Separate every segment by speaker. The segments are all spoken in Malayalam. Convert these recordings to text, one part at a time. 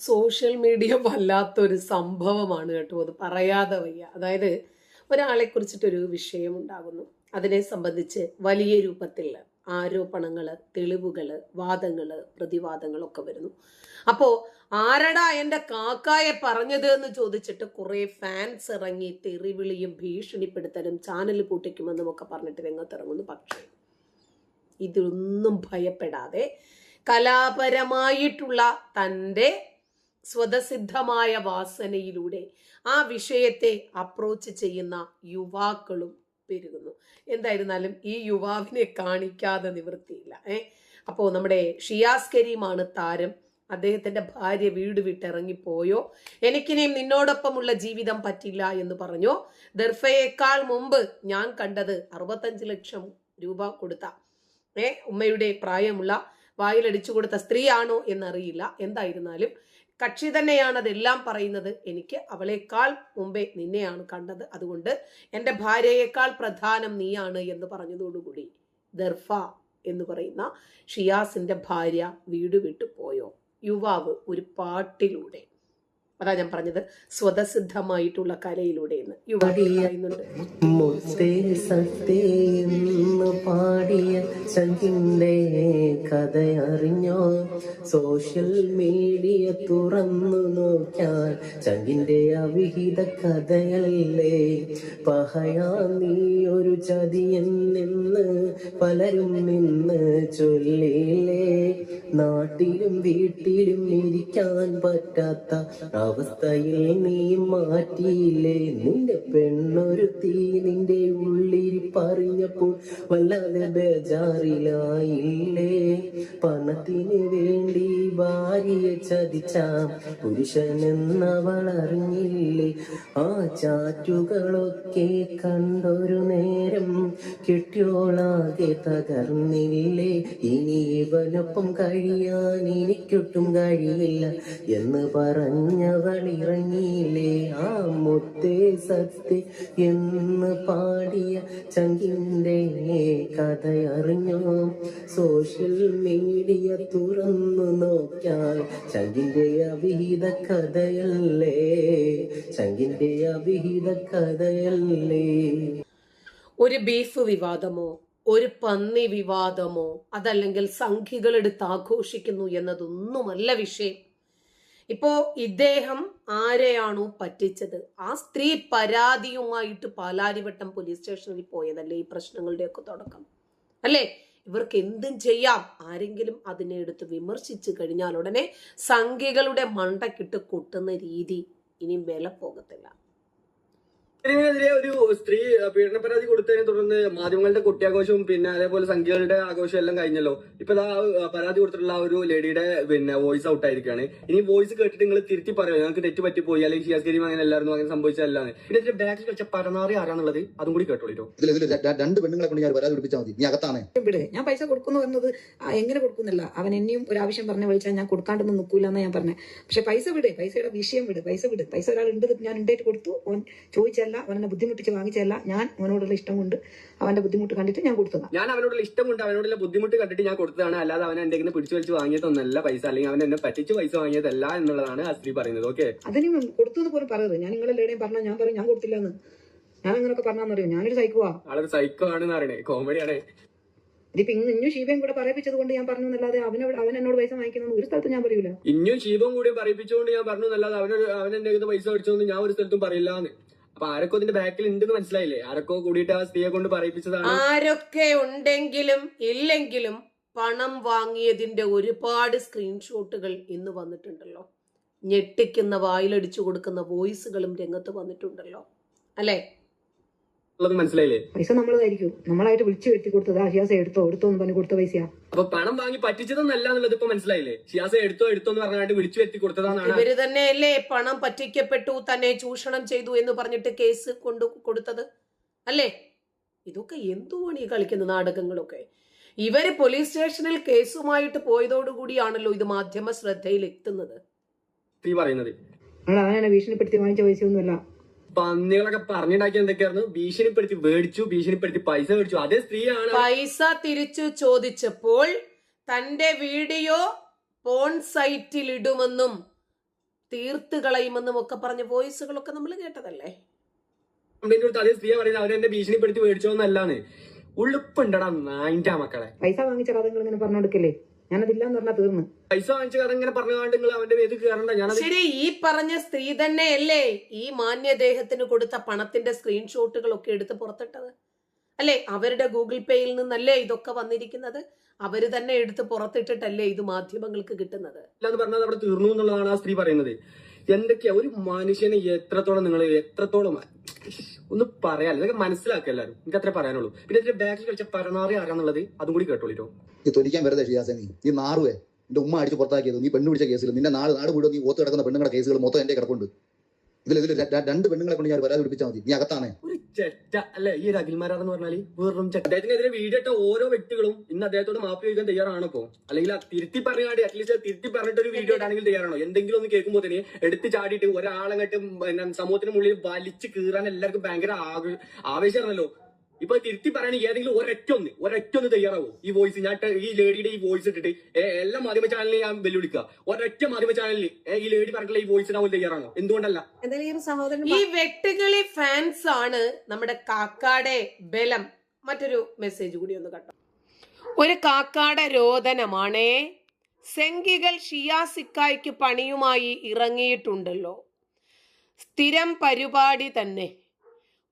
Speaker 1: സോഷ്യൽ മീഡിയ വല്ലാത്തൊരു സംഭവമാണ് കേട്ടോ, അത് പറയാതെ വയ്യ. അതായത് ഒരാളെ കുറിച്ചിട്ടൊരു വിഷയം ഉണ്ടാകുന്നു, അതിനെ സംബന്ധിച്ച് വലിയ രൂപത്തിൽ ആരോപണങ്ങള്, തെളിവുകള്, വാദങ്ങള്, പ്രതിവാദങ്ങളൊക്കെ വരുന്നു. അപ്പോ ആരടാ എന്റെ കാക്കായെ പറഞ്ഞത് എന്ന് ചോദിച്ചിട്ട് കുറെ ഫാൻസ് ഇറങ്ങി തെറിവിളിയും ഭീഷണിപ്പെടുത്തലും ചാനൽ പൂട്ടിക്കുമെന്നും ഒക്കെ പറഞ്ഞിട്ട് രംഗത്തിറങ്ങുന്നു. പക്ഷേ ഇതൊന്നും ഭയപ്പെടാതെ കലാപരമായിട്ടുള്ള തൻ്റെ സ്വതസിദ്ധമായ വാസനയിലൂടെ ആ വിഷയത്തെ അപ്രോച്ച് ചെയ്യുന്ന യുവാക്കളും പെരുകുന്നു. എന്തായിരുന്നാലും ഈ യുവാവിനെ കാണിക്കാതെ നിവൃത്തിയില്ല. അപ്പോൾ നമ്മുടെ ഷിയാസ് കരീമാണ് താരം. അദ്ദേഹത്തിന്റെ ഭാര്യ വീട് വിട്ടിറങ്ങിപ്പോയോ, എനിക്കിനിയും നിന്നോടൊപ്പമുള്ള ജീവിതം പറ്റില്ല എന്ന് പറഞ്ഞോ. ദർഫയേക്കാൾ മുമ്പ് ഞാൻ കണ്ടത് 65 ലക്ഷം രൂപ കൊടുത്ത ഉമ്മയുടെ പ്രായമുള്ള വായിലടിച്ചു കൊടുത്ത സ്ത്രീയാണോ എന്നറിയില്ല. എന്തായിരുന്നാലും കക്ഷി തന്നെയാണ് അതെല്ലാം പറയുന്നത്. എനിക്ക് അവളെക്കാൾ മുമ്പേ നിന്നെയാണ് കണ്ടത്, അതുകൊണ്ട് എൻ്റെ ഭാര്യയേക്കാൾ പ്രധാനം നീയാണ് എന്ന് പറഞ്ഞതോടുകൂടി ദർഫ എന്ന് പറയുന്ന ഷിയാസിന്റെ ഭാര്യ വീട് വിട്ടു പോയോ. യുവാവ് ഒരു പാട്ടിലൂടെ, അതാ ഞാൻ പറഞ്ഞത്, സ്വതസിദ്ധമായിട്ടുള്ള കലയിലൂടെ എന്ന് യുവാവ് പറയുന്നുണ്ട്.
Speaker 2: പാടിയ ചങ്കിന്റെ കഥയറിഞ്ഞോ, സോഷ്യൽ മീഡിയ തുറന്നു നോക്കാൻ ചങ്കിന്റെ അവിഹിത കഥയല്ലേ. പഹയാ നീ ഒരു ചതിയൻ നിന്ന് പലരും നിന്ന് ചൊല്ലിയില്ലേ. നാട്ടിലും വീട്ടിലും ഇരിക്കാൻ പറ്റാത്ത അവസ്ഥയിൽ നീ മാറ്റിയില്ലേ. നിന്റെ പെണ്ണൊരു തീ നിന്റെ ഉള്ളിൽ പറഞ്ഞപ്പോൾ വല്ലാതെ ബേജാറിലായില്ലേ. പണത്തിന് വേണ്ടി ഭാര്യയെ ചതിച്ച പുരുഷനെന്നവൾ അറിഞ്ഞില്ലേ. ആ ചാറ്റുകളൊക്കെ കണ്ടൊരു നേരം കെട്ടിയോളാകെ തകർന്നില്ലേ. ഇനി ഇവനൊപ്പം കഴിയാൻ എനിക്കൊട്ടും കഴിയില്ല എന്ന് പറഞ്ഞവൾ ഇറങ്ങിയില്ലേ. ആ മുത്തേ സത്യ എന്ന് പാടിയ ചങ്കിന്റെ കഥയറിഞ്ഞോ, സോഷ്യൽ മീഡിയ തുറന്നു നോക്കാൻ ചങ്കിന്റെ അവിഹിത കഥയല്ലേ, ചങ്കിന്റെ അവിഹിത കഥയല്ലേ.
Speaker 1: ഒരു ബീഫ് വിവാദമോ ഒരു പന്നി വിവാദമോ അതല്ലെങ്കിൽ സംഖ്യകൾ എടുത്ത് ആഘോഷിക്കുന്നു എന്നതൊന്നുമല്ല വിഷയം. ഇപ്പോ ഇദ്ദേഹം ആരെയാണോ പറ്റിച്ചത് ആ സ്ത്രീ പരാതിയുമായിട്ട് പാലാരിവട്ടം പോലീസ് സ്റ്റേഷനിൽ പോയതല്ലേ ഈ പ്രശ്നങ്ങളുടെയൊക്കെ തുടക്കം അല്ലേ. ഇവർക്ക് എന്തും ചെയ്യാം. ആരെങ്കിലും അതിനെ എടുത്ത് വിമർശിച്ചു കഴിഞ്ഞാൽ ഉടനെ സംഖ്യകളുടെ മണ്ടക്കിട്ട് കൊട്ടുന്ന രീതി ഇനിയും വില പോകത്തില്ല.
Speaker 3: ഇതിനെതിരെ ഒരു സ്ത്രീ പീഡന പരാതി കൊടുത്തതിനെ തുടർന്ന് മാധ്യമങ്ങളുടെ കുട്ടിയാഘോഷവും പിന്നെ അതേപോലെ സംഖ്യകളുടെ ആഘോഷവും എല്ലാം കഴിഞ്ഞല്ലോ. ഇപ്പൊ പരാതി കൊടുത്തിട്ടുള്ള ഒരു ലേഡിയുടെ വോയിസ് ഔട്ട് ആയിരിക്കുകയാണ്. ഇനി വോയിസ് കേട്ടിട്ട് നിങ്ങൾ തിരുത്തി പറയുമോ, ഞങ്ങൾക്ക് തെറ്റ് പറ്റിപ്പോയി, അല്ലെങ്കിൽ ഷിയാസ് കരീം അങ്ങനെ എല്ലാവരും അങ്ങനെ സംഭവിച്ചതല്ലാന്ന്. പിന്നെ ഇതിന്റെ ബാക്കിൽ കളിച്ച പരനാറി ആരാന്നുള്ളത് അതും കൂടി കേട്ടോളൂ.
Speaker 4: രണ്ട് പെണ്ണുങ്ങളെ കൊണ്ട് ഞാൻ പരാതി കൊടുപ്പിച്ചാൽ മതി, നീ അകത്താണ്.
Speaker 5: ഞാൻ പൈസ കൊടുക്കുന്നു എന്നത് എങ്ങനെ കൊടുക്കുന്നില്ല. അവൻ എന്നെയും ഒരു ആവശ്യം പറഞ്ഞു വിളിച്ചാൽ ഞാൻ കൊടുക്കാണ്ടൊന്നും നിൽക്കൂല എന്നാ ഞാൻ പറഞ്ഞത്. പക്ഷെ പൈസ വിട്, പൈസയുടെ വിഷയം വിട്, പൈസ ഒരാൾ ഉണ്ട്, ഞാൻ ഉണ്ടായിട്ട് കൊടുത്തു. അവൻ ചോദിച്ചല്ല, അവനെ ബുദ്ധിമുട്ടിച്ച് വാങ്ങിച്ചല്ല. ഞാൻ അവനോടുള്ള ഇഷ്ടം കൊണ്ട് അവന്റെ ബുദ്ധിമുട്ട് കണ്ടിട്ട് ഞാൻ കൊടുത്തതാണ്.
Speaker 3: ഞാൻ അവനോടുള്ള ഇഷ്ടം കൊണ്ട് അവനോടുള്ള ബുദ്ധിമുട്ട് കണ്ടിട്ട് ഞാൻ കൊടുത്തതാണ്, അല്ലാതെ അവൻ എന്റെ പിടിച്ചു വലിച്ച് വാങ്ങിയതൊന്നല്ല പൈസ, അല്ലെങ്കിൽ അവൻ എന്നെ പറ്റിച്ച് പൈസ വാങ്ങിയതല്ല എന്നുള്ളതാണ് ആ സ്ത്രീ പറയുന്നത്. ഓക്കെ,
Speaker 5: അതിന് കൊടുത്തു എന്ന് പോലും പറയരുത്. ഞാൻ നിങ്ങളെല്ലാവരുടെയും പറഞ്ഞാൽ ഞാൻ പറയും ഞാൻ കൊടുത്തില്ല എന്ന്. ഞാൻ അങ്ങനെയൊക്കെ പറഞ്ഞാന്നറിയോ, ഞാനൊരു സൈക്കോ
Speaker 3: ആളൊരു സൈക്കോ ആണെന്ന് അറിയണേ, കോമഡിയാണ്.
Speaker 5: ഇതിപ്പോ ഇന്നും ഷീബയും കൂടെ പറയിപ്പിച്ചത് കൊണ്ട് ഞാൻ പറഞ്ഞു എന്നല്ലാതെ അവൻ എന്നോട് പൈസ വാങ്ങിക്കുന്നത് ഒരു സ്ഥലത്തും ഞാൻ പറയൂല.
Speaker 3: ഇന്നും ഷീബയും കൂടി പറയിപ്പിച്ചുകൊണ്ട് ഞാൻ പറഞ്ഞു എന്നല്ലാതെ അവൻ എന്റെ പൈസ മേടിച്ചോന്ന് ഞാൻ ഒരു സ്ഥലത്തും പറയില്ലാന്ന്. അപ്പൊ ആരൊക്കെ ഇതിന്റെ ബാക്കിൽ ഉണ്ടെന്ന് മനസ്സിലായില്ലേ? ആരൊക്കെ കൂടിയിട്ട് ആ സ്ത്രീയെ കൊണ്ട് പറയിപ്പിച്ചതാണ്.
Speaker 1: ആരൊക്കെ ഉണ്ടെങ്കിലും ഇല്ലെങ്കിലും പണം വാങ്ങിയതിന്റെ ഒരുപാട് സ്ക്രീൻഷോട്ടുകൾ ഇന്ന് വന്നിട്ടുണ്ടല്ലോ. ഞെട്ടിക്കുന്ന വായിലടിച്ചു കൊടുക്കുന്ന വോയിസുകളും രംഗത്ത് വന്നിട്ടുണ്ടല്ലോ അല്ലെ.
Speaker 3: മനസ്സിലായില്ലേ?
Speaker 5: പൈസ നമ്മളതായിരിക്കും, നമ്മളായിട്ട് വിളിച്ചു വരുത്തി കൊടുത്തത്. ഷിയാസ് എടുത്തോ എന്ന് പറഞ്ഞു കൊടുത്ത പൈസയാ.
Speaker 3: അപ്പൊ പണം വാങ്ങി പറ്റിച്ചതൊന്നല്ല എന്നുള്ളത് ഇപ്പൊ മനസ്സിലായില്ലേ? ഷിയാസ് എടുത്തോ എന്ന് പറഞ്ഞായിട്ട് വിളിച്ചു വരുത്തി കൊടുത്തതാണ്.
Speaker 1: ഇവര് തന്നെയല്ലേ പണം പറ്റിക്കപ്പെട്ടു, തന്നെ ചൂഷണം ചെയ്തു എന്ന് പറഞ്ഞിട്ട് കേസ് കൊടുത്തത് അല്ലേ. ഇതൊക്കെ എന്തുവാണ് ഈ കളിക്കുന്ന നാടകങ്ങളൊക്കെ. ഇവര് പോലീസ് സ്റ്റേഷനിൽ കേസുമായിട്ട് പോയതോടുകൂടിയാണല്ലോ ഇത് മാധ്യമ ശ്രദ്ധയിൽ എത്തുന്നത്.
Speaker 5: അവനെ ഭീഷണിപ്പെടുത്തി വാങ്ങിച്ച പൈസയൊന്നുമല്ല.
Speaker 3: പന്നികളൊക്കെ പറഞ്ഞുണ്ടാക്കി എന്തൊക്കെയായിരുന്നു? ഭീഷണിപ്പെടുത്തി മേടിച്ചു, ഭീഷണിപ്പെടുത്തി പൈസ മേടിച്ചു. അതേ സ്ത്രീയാണ്.
Speaker 1: പൈസ തിരിച്ചു ചോദിച്ചപ്പോൾ തന്റെ വീഡിയോ പോൺ സൈറ്റിൽ ഇടുമെന്നും തീർത്ത് കളയുമെന്നും ഒക്കെ പറഞ്ഞ വോയിസുകളൊക്കെ നമ്മൾ കേട്ടതല്ലേ.
Speaker 3: കംപ്ലൈന്റ് കൊടുത്ത് അതേ സ്ത്രീയെ പറയുന്നത് അവരെന്നെ ഭീഷണിപ്പെടുത്തി മേടിച്ചോന്നല്ലാന്ന്. ഉള്ളിപ്പുണ്ടടാ നായിന്റെ മക്കളെ.
Speaker 5: പൈസ വാങ്ങിച്ച കഥ നിങ്ങൾ ഇങ്ങനെ പറഞ്ഞു കൊടുക്കല്ലേ? ഞാനതില്ലാന്ന് പറഞ്ഞാൽ തീർന്നു.
Speaker 3: പൈസ വാങ്ങിച്ച കഥ ഇങ്ങനെ പറഞ്ഞുകൊണ്ട് നിങ്ങൾ അവന്റെ പേര് കയറണ്ട. ഞാനത്
Speaker 1: ശരി, ഈ പറഞ്ഞ സ്ത്രീ തന്നെയല്ലേ ഈ മാന്യദേഹത്തിന് കൊടുത്ത പണത്തിന്റെ സ്ക്രീൻഷോട്ടുകളൊക്കെ എടുത്ത് പുറത്തിട്ടത് അല്ലേ? അവരുടെ ഗൂഗിൾ പേയിൽ നിന്നല്ലേ ഇതൊക്കെ വന്നിരിക്കുന്നത്? അവര് തന്നെ എടുത്ത് പുറത്തിട്ടിട്ടല്ലേ ഇത് മാധ്യമങ്ങൾക്ക് കിട്ടുന്നത്?
Speaker 3: എന്ന് പറഞ്ഞാൽ അവിടെ തീർന്നു എന്നുള്ളതാണ് ആ സ്ത്രീ പറയുന്നത്. എന്തൊക്കെയാ ഒരു മനുഷ്യനെ എത്രത്തോളം നിങ്ങൾ എത്രത്തോളം ഒന്ന് പറയാല്ല, ഇതൊക്കെ മനസ്സിലാക്കുക എല്ലാവരും. എനിക്ക് അത്രേ പറയാനുള്ളൂ. പിന്നെ ഇതിന്റെ ബാക്കിൽ കളിച്ച പരനാറി ആരാന്നുള്ളത് അതും കൂടി കേട്ടോളിട്ടോ.
Speaker 4: ഈ തൊലിക്കാൻ വെറുതെ ഷിയാസെ, നീ നാറുവേ. എന്റെ ഉമ്മ അടിച്ച് പുറത്താക്കിയത്, നീ പെണ്ണ് പിടിച്ച കേസിൽ നിന്റെ നാട് മുഴുവൻ നീ ഓത്ത് കിടക്കുന്ന പെണ്ണുങ്ങളുടെ കേസുകൾ മൊത്തം എന്റെ കിടപ്പുണ്ട്. ഇതിൽ 2 പെണ്ണുങ്ങളെ കൊണ്ട് ഞാൻ പരാതി പിടിപ്പിച്ചാൽ മതി, നീ അകത്താണേ.
Speaker 3: ഒരു ചെറ്റ അല്ലെ ഈ ഒരു അഖിൽമാരാന്ന് പറഞ്ഞാല് വെറും ചെറ്റ. അദ്ദേഹത്തിനെതിരെ വീഡിയോ ഇട്ട ഓരോ വ്യക്തികളും ഇന്ന് അദ്ദേഹത്തോട് മാപ്പ് ചോദിക്കാൻ തയ്യാറാണോ? ഇപ്പോ അല്ലെങ്കിൽ തിരുത്തി പറഞ്ഞാണ്ട് അറ്റ്ലീസ്റ്റ് തിരുത്തി പറഞ്ഞിട്ട് ഒരു വീഡിയോ ഇടാണെങ്കിൽ തയ്യാറാണോ? എന്തെങ്കിലും ഒന്ന് കേൾക്കുമ്പോൾ തന്നെ എടുത്ത് ചാടിയിട്ട് ഒരാളങ്ങട്ട് സമൂഹത്തിന് മുകളിൽ വലിച്ച് കീറാൻ എല്ലാവർക്കും ഭയങ്കര ആവേശമാണല്ലോ. ഇപ്പൊ തിരുത്തി പറയുകയാണെങ്കിൽ ഏതെങ്കിലും ഒരൊറ്റ തയ്യാറാവോ? ഈ വോയിസ് ഞാൻ ഈ ലേഡിയുടെ ഈ വോയിസ് ഇട്ടിട്ട് എല്ലാ മാധ്യമ ചാനലിലും ഞാൻ വെല്ലുവിളിക്കുക. ഒരൊറ്റ മാധ്യമ ചാനലിൽ ഈ ലേഡി പറഞ്ഞിട്ടുള്ള ഈ വോയിസ് ഇടാൻ തയ്യാറാണോ? എന്തുകൊണ്ടല്ല?
Speaker 1: ഈ വെട്ടുകിളി ഫാൻസ് ആണ് നമ്മുടെ കാക്കാടെ ബലം. മറ്റൊരു മെസ്സേജ് കൂടി ഒന്ന് കേട്ടോ. ഒരു കാക്കാടെ രോദനമാണേ. സെങ്കികൾ ഷിയാസിക്കായ്ക്ക് പണിയുമായി ഇറങ്ങിയിട്ടുണ്ടല്ലോ. സ്ഥിരം പരിപാടി തന്നെ.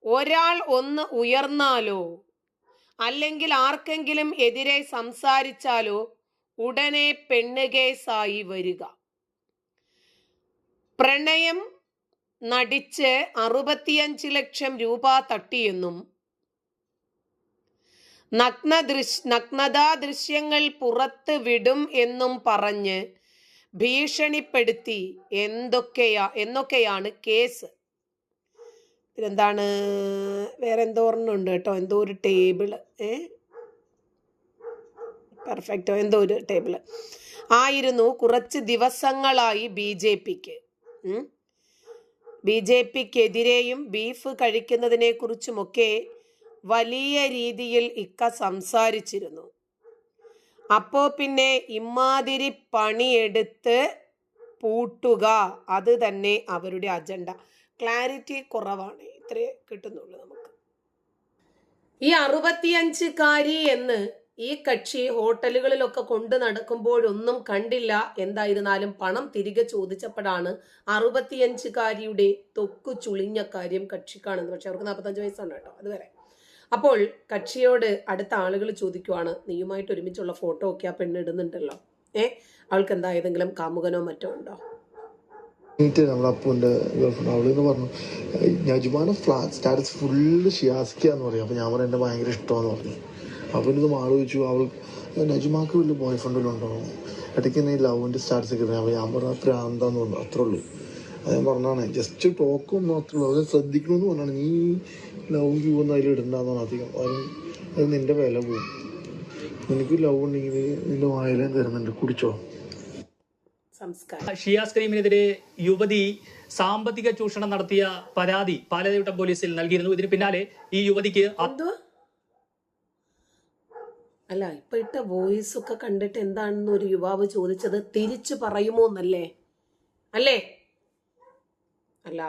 Speaker 1: ഒരാൾ ഒന്ന് ഉയർന്നാലോ അല്ലെങ്കിൽ ആർക്കെങ്കിലും എതിരെ സംസാരിച്ചാലോ ഉടനെ പെണ്ണുകേസായി വരിക. പ്രണയം നടിച്ച് 65 ലക്ഷം രൂപ തട്ടിയെന്നും നഗ്നതാ ദൃശ്യങ്ങൾ പുറത്ത് വിടും എന്നും പറഞ്ഞ് ഭീഷണിപ്പെടുത്തി എന്നൊക്കെയാണ് കേസ്. ഇതെന്താണ്, വേറെ എന്തോ ഒരെണ്ണമുണ്ട് കേട്ടോ, എന്തോ ഒരു ടേബിള്, പെർഫെക്റ്റോ എന്തോ ഒരു ടേബിള് ആയിരുന്നു കുറച്ച് ദിവസങ്ങളായി ബി ജെ പിക്കെതിരെയും ബീഫ് കഴിക്കുന്നതിനെ കുറിച്ചുമൊക്കെ വലിയ രീതിയിൽ സംസാരിച്ചിരുന്നു. അപ്പോ പിന്നെ ഇമാതിരി പണിയെടുത്ത് പൂട്ടുക, അത് തന്നെ അവരുടെ അജണ്ട. ക്ലാരിറ്റി കുറവാണ്, ഇത്രേ കിട്ടുന്നുള്ളൂ നമുക്ക്. ഈ 65-കാരി എന്ന് ഈ കക്ഷി ഹോട്ടലുകളിലൊക്കെ കൊണ്ട് നടക്കുമ്പോഴൊന്നും കണ്ടില്ല. എന്തായിരുന്നാലും പണം തിരികെ ചോദിച്ചപ്പോഴാണ് 65-കാരിയുടെ തൊക്കു ചുളിഞ്ഞ കാര്യം കക്ഷി കാണുന്നത്. പക്ഷെ അവർക്ക് 45 വയസ്സാണ് കേട്ടോ അതുവരെ. അപ്പോൾ കക്ഷിയോട് അടുത്ത ആളുകൾ ചോദിക്കുവാണ്, നീയുമായിട്ട് ഒരുമിച്ചുള്ള ഫോട്ടോ ഒക്കെ ആ പെണ്ണ് ഇടുന്നുണ്ടല്ലോ, അവൾക്ക് എന്താ ഏതെങ്കിലും കാമുകനോ മറ്റോ ഉണ്ടോ?
Speaker 6: നമ്മളെ അപ്പൂൻ്റെ ഗേൾഫ്രണ്ട് അവളെന്ന് പറഞ്ഞു, നജുമാനെ ഫ്ലാറ്റ് സ്റ്റാറ്റസ് ഫുള്ള് ഷിയാസിക്കാന്ന് പറയും. അപ്പോൾ ഞാൻ പറഞ്ഞു എന്നെ ഭയങ്കര ഇഷ്ടമാണെന്ന് പറഞ്ഞു. അപ്പോൾ ഇത് ആലോചിച്ചു, അവൾ നജുമാക്ക് വലിയ ബോയ് ഫ്രണ്ടിലും ഉണ്ടോ, ഇടയ്ക്ക് തന്നെ ലവിൻ്റെ സ്റ്റാറ്റസ് ഒക്കെ ഇടുന്നത്. അപ്പോൾ ഞാൻ പറഞ്ഞാൽ പ്രാന്താന്ന് പറഞ്ഞു, അത്രേ ഉള്ളൂ. അത് ഞാൻ പറഞ്ഞാണ് ജസ്റ്റ് ടോക്കൊന്നും അത്രേ ഉള്ളൂ, അത് ശ്രദ്ധിക്കണമെന്ന് പറഞ്ഞാണ്. നീ ലവ് യു ഒന്നും അതിൽ ഇടണ്ടെന്നാണ് അധികം. അത് നിൻ്റെ വില പോകും. നിനക്ക് ലവ് ഉണ്ടെങ്കിൽ നിന്റെ വായിലേം തരുന്നുണ്ട്, കുടിച്ചോ.
Speaker 7: ഷിയാസ് കരീമിനെതിരെ യുവതി സാമ്പത്തിക ചൂഷണം നടത്തിയ പരാതി പാലാരിവട്ടം പോലീസിൽ നൽകിയിരുന്നു. ഇതിന് പിന്നാലെ ഈ യുവതിക്ക്
Speaker 1: അല്ല, ഇപ്പൊ ഇട്ട വോയിസ് ഒക്കെ കണ്ടിട്ട് എന്താണെന്ന് ഒരു യുവാവ് ചോദിച്ചത് തിരിച്ചു പറയുമോ എന്നല്ലേ? അല്ലേ? അല്ല,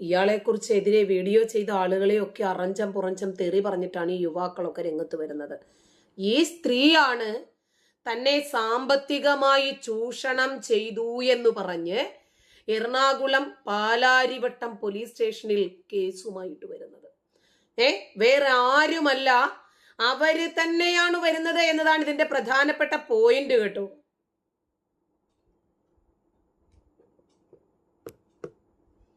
Speaker 1: ഇയാളെ കുറിച്ച് എതിരെ വീഡിയോ ചെയ്ത ആളുകളെയൊക്കെ അറഞ്ചം പുറഞ്ചം തെറി പറഞ്ഞിട്ടാണ് ഈ യുവാക്കളൊക്കെ രംഗത്ത് വരുന്നത്. ഈ സ്ത്രീയാണ് തന്നെ സാമ്പത്തികമായി ചൂഷണം ചെയ്തു എന്ന് പറഞ്ഞ് എറണാകുളം പാലാരിവട്ടം പോലീസ് സ്റ്റേഷനിൽ കേസുമായിട്ട് വരുന്നത്. വേറെ ആരുമല്ല, അവര് തന്നെയാണ് വരുന്നത് എന്നതാണ് ഇതിന്റെ പ്രധാനപ്പെട്ട പോയിന്റ് കേട്ടോ.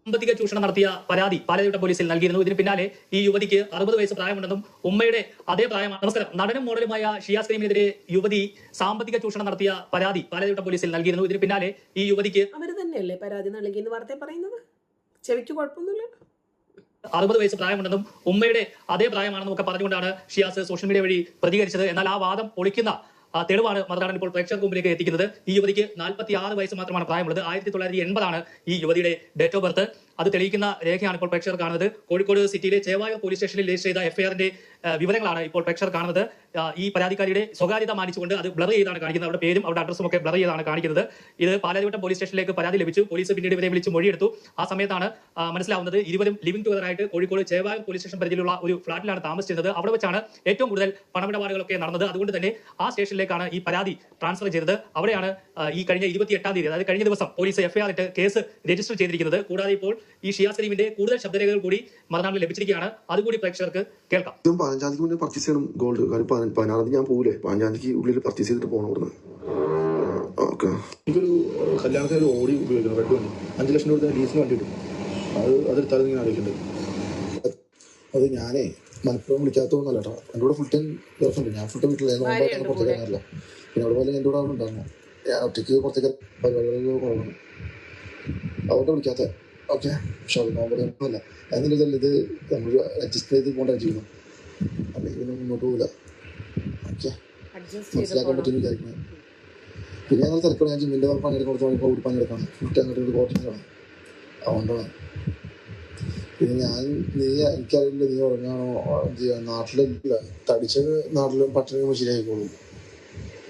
Speaker 7: സാമ്പത്തിക ചൂഷണം നടത്തിയ പരാതി പാലാരിവട്ടം പോലീസിൽ നൽകിയിരുന്നു. ഇതിന് പിന്നാലെ ഈ യുവതിക്ക് 60 വയസ്സ് പ്രായമുണ്ടെന്നും ഉമ്മയുടെ അതേ പ്രായമാണ്. നമസ്കാരം. നടനും മോഡലുമായ ഷിയാസ് കരീമിനെതിരെ യുവതി സാമ്പത്തിക ചൂഷണം നടത്തിയ പരാതി പാലാരിവട്ടം പോലീസിൽ നൽകിയിരുന്നു. ഇതിന് പിന്നാലെ ഈ യുവതിക്ക്
Speaker 1: അവര് തന്നെയല്ലേ പരാതി നൽകിയെന്ന് വാർത്ത പറയുന്നത്? ചെവിക്ക് കുഴപ്പമൊന്നുമില്ല.
Speaker 7: 60 വയസ്സ് പ്രായമുണ്ടെന്നും ഉമ്മയുടെ അതേ പ്രായമാണെന്നും ഒക്കെ പറഞ്ഞുകൊണ്ടാണ് ഷിയാസ് സോഷ്യൽ മീഡിയ വഴി പ്രതികരിച്ചത്. എന്നാൽ ആ വാദം പൊളിക്കുന്ന തെളിവാണ് മറുനാടൻ ഇപ്പോൾ പ്രേക്ഷകർക്ക് മുമ്പിലേക്ക് എത്തിക്കുന്നത്. ഈ യുവതിക്ക് 46 വയസ്സ് മാത്രമാണ് പ്രായമുള്ളത്. 1980 ഈ യുവതിയുടെ ഡേറ്റ് ഓഫ് ബർത്ത്. അത് തെളിയിക്കുന്ന രേഖയാണ് ഇപ്പോൾ പ്രേക്ഷകർ കാണുന്നത്. കോഴിക്കോട് സിറ്റിയിലെ ചേവായൂർ പോലീസ് സ്റ്റേഷനിൽ രജിസ്റ്റർ ചെയ്ത എഫ്ഐആറിന്റെ വിവരങ്ങളാണ് ഇപ്പോൾ പ്രേക്ഷകർ കാണുന്നത്. ഈ പരാതിക്കാരിയുടെ സ്വകാര്യത മാനിച്ചുകൊണ്ട് അത് ബ്ലർ ചെയ്താണ് കാണിക്കുന്നത്. അവരുടെ പേരും അവരുടെ അഡ്രസ്സും ഒക്കെ ബ്ലർ ചെയ്താണ് കാണിക്കുന്നത്. ഇത് പാലാരിവട്ടം പോലീസ് സ്റ്റേഷനിലേക്ക് പരാതി ലഭിച്ചു. പോലീസ് പിന്നീട് ഇവരെ വിളിച്ച് മൊഴിയെടുത്തു. ആ സമയത്താണ് മനസ്സിലാവുന്നത് ഇരുവരും ലിവിംഗ് ടുഗദർ ആയിട്ട് കോഴിക്കോട് ചേവായൂർ പോലീസ് സ്റ്റേഷൻ പരിധിയിലുള്ള ഒരു ഫ്ളാറ്റിലാണ് താമസിച്ചിരുന്നത്. അവിടെ വെച്ചാണ് ഏറ്റവും കൂടുതൽ പണമിടപാടുകളൊക്കെ നടന്നത്. അതുകൊണ്ട് തന്നെ ആ സ്റ്റേഷനിലേക്കാണ് ഈ പരാതി ട്രാൻസ്ഫർ ചെയ്തത്. അവിടെയാണ് ഈ കഴിഞ്ഞ 28-ാം തീയതി, അതായത് കഴിഞ്ഞ ദിവസം പോലീസ് എഫ്ഐആർ ഇട്ട് കേസ് രജിസ്റ്റർ ചെയ്തിരിക്കുന്നത്. കൂടാതെ ഇപ്പോൾ ഈ ഷിയാസ് കരീമിന്റെ കൂടുതൽ ശബ്ദരേഖകൾ കൂടി മറുനാട്ടിൽ ലഭിച്ചിരിക്കുകയാണ്. അതുകൂടി പ്രേക്ഷകർക്ക് കേൾക്കാം.
Speaker 6: 15 തീയതിക്ക് മുന്നേ പർച്ചേസ് ചെയ്യണം ഗോൾഡ്. കാര്യം 16 തീയതി ഞാൻ പോകില്ലേ, 15 തീയതിക്ക് ഉള്ളിൽ പർച്ചേസ് ചെയ്തിട്ട് പോകണം ഇവിടുന്ന്. ഓക്കെ, എനിക്കൊരു കല്യാണത്തിന് ഒരു ഓടി ഉപയോഗിക്കണം, റെഡ് വണ്ടി 5 ലക്ഷം രൂപ ലീസിന് വണ്ടി കിട്ടും. അതെടുത്താലും നിങ്ങൾ ആലോചിക്കേണ്ടത്. അത് ഞാനേ മലപ്പുറം വിളിക്കാത്തതൊന്നല്ല കേട്ടോ. എൻ്റെ കൂടെ ഫുൾ ടൈം ഗേൾഫ്രണ്ട്. ഞാൻ ഫുൾ ടൈം വീട്ടിലായിരുന്നു, പുറത്തേക്ക് ഇറങ്ങാറില്ല. പിന്നെ അവിടെ പോലെ എൻ്റെ കൂടെ അവിടെ ഉണ്ടായിരുന്നു. ഞാൻ ഒറ്റയ്ക്ക് പുറത്തേക്ക് പരിപാടികൾ കുറവാണ്, അവിടെ വിളിക്കാത്ത. ഓക്കെ, പക്ഷെ അത് നോമ്പല്ല എന്നില്ല, ഇത് നമ്മൾ അഡ്ജസ്റ്റ് ചെയ്ത് പോകേണ്ട ചെയ്യുന്നു, അല്ലെങ്കിൽ പിന്നെ മുന്നോട്ട് പോകില്ല. ഓക്കെ, മനസ്സിലാക്കാൻ പറ്റുമെന്ന് വിചാരിക്കുന്നത്. പിന്നെ ഞങ്ങൾ തിരക്കണം. ഞാൻ ജിമ്മിൻ്റെ പണിയെടുക്കണം, കോവിഡ് പണിയെടുക്കണം, ഫുൾ ടൈം അങ്ങോട്ട് കോച്ചിങ്ങാണ്. അതുകൊണ്ടാണ്. പിന്നെ എനിക്കറിയില്ല നീ ഉറങ്ങാണോ നാട്ടിലില്ല, തടിച്ച നാട്ടിലും പട്ടിണി ശരിയായിക്കോളും.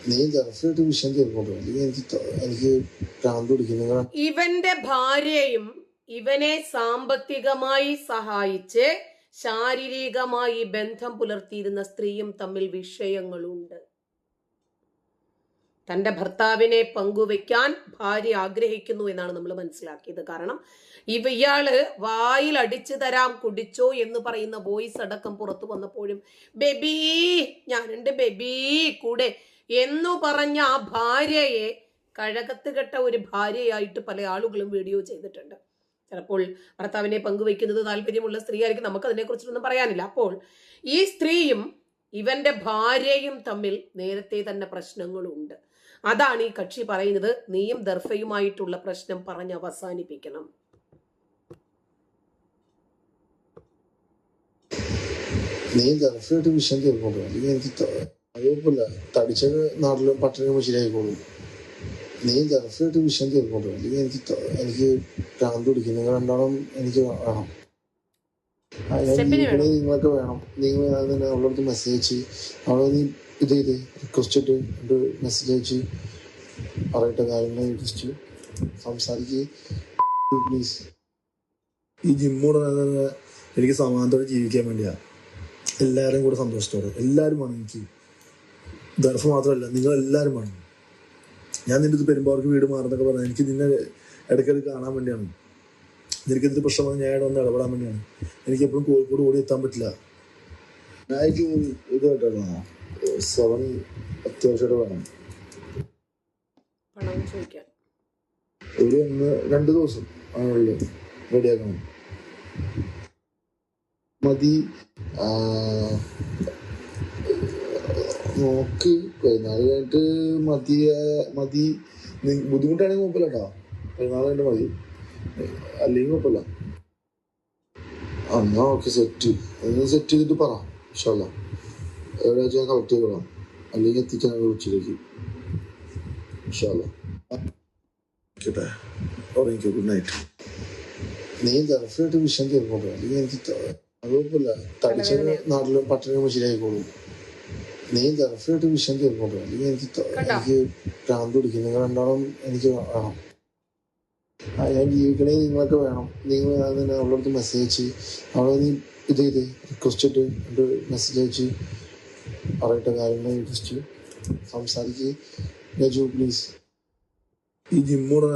Speaker 6: നീ ഗൾഫിലായിട്ട് വിഷയം കേൾക്കോളൂ, അല്ലെങ്കിൽ എനിക്ക് ഭ്രാന്ത് പിടിക്കുന്നു.
Speaker 1: ഇവന്റെ ഭാര്യയും ഇവനെ സാമ്പത്തികമായി സഹായിച്ച് ശാരീരികമായി ബന്ധം പുലർത്തിയിരുന്ന സ്ത്രീയും തമ്മിൽ വിഷയങ്ങളുണ്ട്. തന്റെ ഭർത്താവിനെ പങ്കുവെക്കാൻ ഭാര്യ ആഗ്രഹിക്കുന്നു എന്നാണ് നമ്മൾ മനസ്സിലാക്കിയത്. കാരണം ഇയാള് വായിൽ അടിച്ചു തരാം കുടിച്ചോ എന്ന് പറയുന്ന വോയിസ് അടക്കം പുറത്തു വന്നപ്പോഴും ബേബി ഞാനുണ്ട് ബേബി കൂടെ എന്നു പറഞ്ഞ ആ ഭാര്യയെ കഴകത്ത് കെട്ട ഒരു ഭാര്യയായിട്ട് പല ആളുകളും വീഡിയോ ചെയ്തിട്ടുണ്ട്. ചിലപ്പോൾ ഭർത്താവിനെ പങ്കുവെക്കുന്നത് താല്പര്യമുള്ള സ്ത്രീ ആയിരിക്കും, നമുക്ക് അതിനെക്കുറിച്ചൊന്നും പറയാനില്ല. അപ്പോൾ ഈ സ്ത്രീയും ഇവന്റെ ഭാര്യയും തമ്മിൽ നേരത്തെ തന്നെ പ്രശ്നങ്ങളുണ്ട്. അതാണ് ഈ കക്ഷി പറയുന്നത്, നീയും ദർഫയുമായിട്ടുള്ള പ്രശ്നം പറഞ്ഞ് അവസാനിപ്പിക്കണം.
Speaker 6: നീ ഗൾഫിലായിട്ട് വിഷയം കേൾക്കോളൂ, അല്ലെങ്കിൽ എനിക്ക് കുഴപ്പമില്ല, തടിച്ച നാട്ടിലും പട്ടിണി ശരിയായിക്കോളും. നീ ഗൾഫിലായിട്ട് വിഷയം കേൾക്കോളൂ, അല്ലെങ്കിൽ എനിക്ക് ഭ്രാന്ത് പിടിക്കും. നിങ്ങൾ രണ്ടാളും എനിക്ക് വേണം, നിങ്ങളൊക്കെ വേണം. നിങ്ങൾ തന്നെ അവളടുത്ത് മെസ്സേജ് അവളെ നീ ഇത് ചെയ്ത് റിക്വസ്റ്റ് ഇട്ട് മെസ്സേജ് അയച്ച് പറയട്ടെ കാര്യങ്ങൾ റിക്വസ്റ്റ് സംസാരിക്കുക പ്ലീസ്. ഈ ജിമ്മോട് എനിക്ക് സമാധാനത്തോടെ ജീവിക്കാൻ വേണ്ടിയാണ്, എല്ലാവരും കൂടെ സന്തോഷത്തോടെ. എല്ലാവരും വേണം എനിക്ക്, ദർഫ് മാത്രമല്ല നിങ്ങളെല്ലാവരും വേണം. ഞാൻ നിന്റെ ഇത് പെരുമ്പാവൂർക്ക് വീട് മാറുന്നൊക്കെ പറഞ്ഞാൽ എനിക്ക് നിന്നെ ഇടയ്ക്കിടയ്ക്ക് കാണാൻ വേണ്ടിയാണ്. നിനക്കെന്തൊരു പ്രശ്നം വന്ന് ഞാൻ വന്ന് ഇടപെടാൻ വേണ്ടിയാണ്. എനിക്ക് എപ്പോഴും കോഴിക്കോട് ഓടി എത്താൻ പറ്റില്ല. ഞാനിക്ക് ഇത് കേട്ടോ 7 അത്യാവശ്യമായിട്ട് വേണം. ഒരു 2 ദിവസം ആണുള്ളത് റെഡിയാക്കണം. മതി നോക്ക്, 14 കഴിഞ്ഞിട്ട് മതി. ബുദ്ധിമുട്ടാണെങ്കിൽ കുഴപ്പമില്ല കേട്ടോ, 14 കഴിഞ്ഞിട്ട് മതി, അല്ലെങ്കിൽ കുഴപ്പമില്ല. എന്നാ ഓക്കെ, സെറ്റ് ചെയ്തിട്ട് പറ. ഇൻഷാല്ലാ എവിടെ വെച്ചാൽ ഞാൻ കളക്ട് ചെയ്തോളാം, അല്ലെങ്കിൽ എത്തിക്കാൻ ഉച്ചയിലേക്ക്. ഇൻഷാല്ലാ ഓക്കെ, ഗുഡ് നൈറ്റ്. നീ ഗൾഫിലായിട്ട് വിഷയം കേൾക്കോളൂ, അല്ലെങ്കിൽ എനിക്ക് കുഴപ്പമില്ല, തടിച്ച നാട്ടിലും പട്ടിണി ശരിയായിക്കോളും. നീ ഗൾഫിലായിട്ട് വിഷയം കേൾക്കോളൂ, അല്ലെങ്കിൽ എനിക്ക് ഭ്രാന്ത് പിടിക്കും. നിങ്ങൾ രണ്ടാളും എനിക്ക് വേണം, ഞാൻ ജീവിക്കണേ നിങ്ങളൊക്കെ വേണം. നിങ്ങൾ തന്നെ അവളടുത്ത് മെസ്സേജ് അവളെ നീ ഇത് ചെയ്ത് റിക്വസ്റ്റ് ഇട്ട് മെസ്സേജ് അയച്ച് പറയട്ടെ കാര്യങ്ങൾ റിക്വസ്റ്റ് സംസാരിക്കുക പ്ലീസ്. ഈ ജിമ്മോട്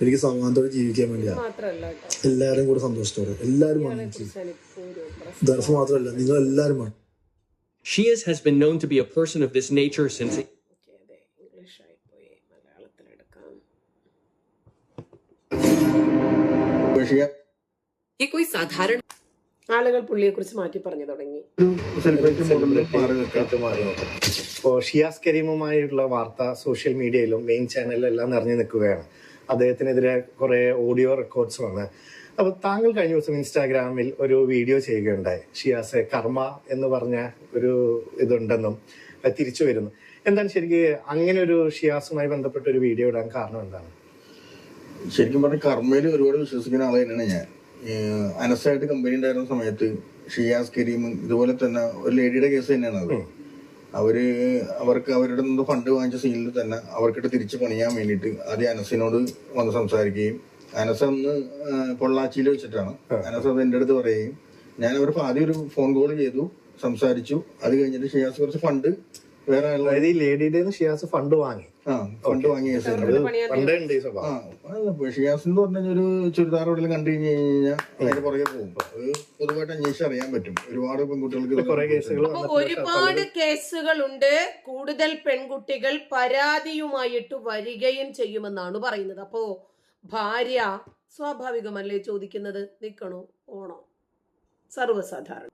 Speaker 6: എനിക്ക് സമാധാനത്തോടെ ജീവിക്കാൻ വേണ്ടിയാണ്, എല്ലാവരും കൂടെ സന്തോഷത്തോടെ. എല്ലാവരും വേണം എനിക്ക്, ദർഫ് മാത്രമല്ല നിങ്ങളെല്ലാവരും വേണം.
Speaker 8: Shias has been known to be a person of this nature since
Speaker 1: ये कोई साधारण ആളുകൾ പുള്ളിയെ കുറിച്ച് മാറ്റി പറഞ്ഞു തുടങ്ങി.
Speaker 9: ഇപ്പോൾ ഷിയാസ് കരീമുമായിട്ടുള്ള വാർത്ത സോഷ്യൽ മീഡിയയിലും മെയിൻ ചാനലിലും എല്ലാം നിറഞ്ഞു നിൽക്കുകയാണ്. അദ്ദേഹത്തിനെതിരെ കുറെ ഓഡിയോ റെക്കോർഡ്സ് വന്ന്. അപ്പോൾ താങ്കൾ കഴിഞ്ഞ ദിവസം ഇൻസ്റ്റാഗ്രാമിൽ ഒരു വീഡിയോ ചെയ്യുകയുണ്ടായി, ഷിയാസ് കർമ്മ എന്ന് പറഞ്ഞ ഒരു ഇതുണ്ടെന്നും തിരിച്ചു വരുന്നു. എന്താണ് ശരിക്കും അങ്ങനെ ഒരു ഷിയാസുമായി ബന്ധപ്പെട്ട ഒരു വീഡിയോ ഇടാൻ കാരണം എന്താണ്?
Speaker 10: ശരിക്കും പറഞ്ഞ കർമ്മയിൽ ഒരുപാട് വിശ്വസിക്കുന്ന ആൾ തന്നെയാണ് ഞാൻ. അനസായിട്ട് കമ്പനി ഉണ്ടായിരുന്ന സമയത്ത് ഷിയാസ് കരീം ഇതുപോലെ തന്നെ ഒരു ലേഡിയുടെ കേസ് തന്നെയാണ് അത്. അവർക്ക് അവരുടെ നിന്ന് ഫണ്ട് വാങ്ങിച്ച സീനിൽ തന്നെ അവർക്കിട്ട് തിരിച്ചു പണിയാൻ വേണ്ടിയിട്ട് ആദ്യം അനസിനോട് വന്ന് സംസാരിക്കുകയും, അനസ് അന്ന് പൊള്ളാച്ചിയിൽ വെച്ചിട്ടാണ്. അനസ് അത് എൻ്റെ അടുത്ത് പറയുകയും ഞാൻ അവർക്ക് ആദ്യം ഒരു ഫോൺ കോൾ ചെയ്തു, സംസാരിച്ചു. അത് കഴിഞ്ഞിട്ട് ഷിയാസ് കുറച്ച് ഫണ്ട് വേറെ
Speaker 9: ലേഡിയുടെ ഷിയാസ് ഫണ്ട് വാങ്ങി
Speaker 10: വാങ്ങിയ ഷിയാസ് എന്ന് പറഞ്ഞ ഒരു ചുരിദാർ എവിടെയും കണ്ടു കഴിഞ്ഞു കഴിഞ്ഞാൽ അതിന്റെ പുറകെ പോകും. അത് പൊതുവായിട്ട് അന്വേഷിച്ച് അറിയാൻ പറ്റും. ഒരുപാട് പെൺകുട്ടികൾക്ക്
Speaker 9: കുറെ കേസുകൾ
Speaker 1: ഒരുപാട് കേസുകളുണ്ട്. കൂടുതൽ പെൺകുട്ടികൾ പരാതിയുമായിട്ട് വരികയും ചെയ്യുമെന്നാണ് പറയുന്നത്. അപ്പോ ഭാര്യ സ്വാഭാവികമല്ലേ ചോദിക്കുന്നത്, നിൽക്കണോ ഓണോ? സർവ്വസാധാരണ.